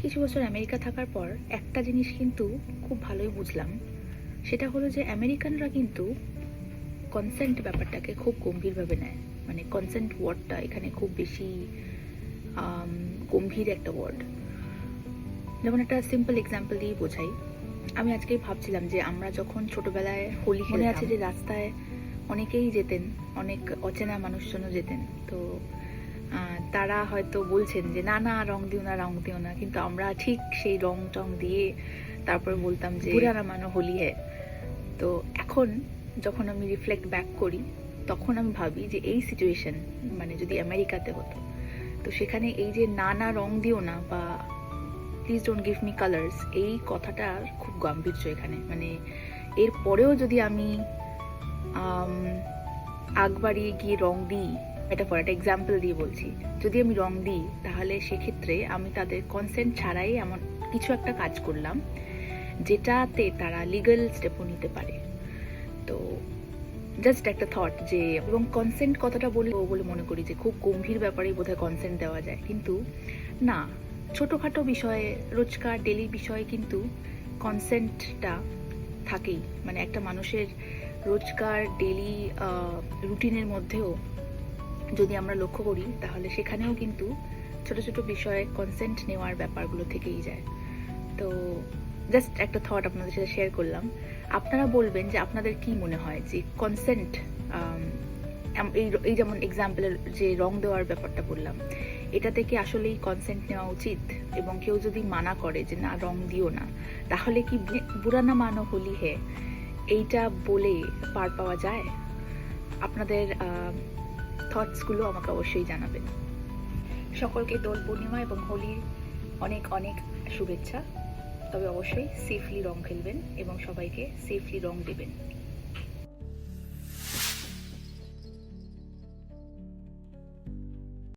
কিছু বছর আমেরিকা থাকার পর একটা জিনিস কিন্তু খুব ভালোই বুঝলাম। সেটা হলো যে আমেরিকানরা কিন্তু কনসেন্ট ব্যাপারটাকে খুব গম্ভীরভাবে নেয়। মানে কনসেন্ট ওয়ার্ডটা এখানে খুব বেশি গম্ভীর একটা ওয়ার্ড। যেমন একটা সিম্পল এক্সাম্পল দিয়ে বোঝাই। আমি আজকেই ভাবছিলাম যে আমরা যখন ছোটবেলায় হোলি মনে আছে যে রাস্তায় অনেকেই যেতেন, অনেক অচেনা মানুষজনও যেতেন। তো তারা হয়তো বলছেন যে না না রং দিও না, রং দিও না, কিন্তু আমরা ঠিক সেই রং টং দিয়ে তারপরে বলতাম যে বুরা না মানো হোলি হ্যায়। তো এখন যখন আমি রিফ্লেক্ট ব্যাক করি তখন আমি ভাবি যে এই সিচুয়েশন মানে যদি আমেরিকাতে হতো, তো সেখানে এই যে না না রং দিও না বা please don't give me colours, এই কথাটার খুব গাম্ভীর্য এখানে। মানে এর পরেও যদি আমি আগ বাড়িয়ে গিয়ে রং দিই, এটা ফর একটা এক্সাম্পল দিয়ে বলছি, যদি আমি রং দিই তাহলে সেক্ষেত্রে আমি তাদের কনসেন্ট ছাড়াই এমন কিছু একটা কাজ করলাম যেটাতে তারা লিগ্যাল স্টেপও নিতে পারে। তো জাস্ট একটা থট যে, এবং কনসেন্ট কথাটা বলে মনে করি যে খুব গম্ভীর ব্যাপারেই বোধহয় কনসেন্ট দেওয়া যায়, কিন্তু না, ছোটোখাটো বিষয়ে রোজকার ডেলি বিষয়ে কিন্তু কনসেন্টটা থাকেই। মানে একটা মানুষের রোজকার ডেলি রুটিনের মধ্যেও যদি আমরা লক্ষ্য করি তাহলে সেখানেও কিন্তু ছোট ছোট বিষয়ে কনসেন্ট নেওয়ার ব্যাপারগুলো থেকেই যায়। তো জাস্ট একটা থট আপনাদের সাথে শেয়ার করলাম। আপনারা বলবেন যে আপনাদের কি মনে হয় যে কনসেন্ট, এই যেমন এক্সাম্পলের যে রং দেওয়ার ব্যাপারটা বললাম, এটা থেকে আসলেই কনসেন্ট নেওয়া উচিত? এবং কেউ যদি মানা করে যে না রং দিও না, তাহলে কি বুরা না মানো হোলি হে এইটা বলে পার পাওয়া যায়? আপনাদের থটসগুলো আমাকে অবশ্যই জানাবেন। সকলকে দোল পূর্ণিমা এবং হোলির অনেক অনেক শুভেচ্ছা। তবে অবশ্যই সেফলি রং খেলবেন এবং সবাইকে সেফলি রং দেবেন।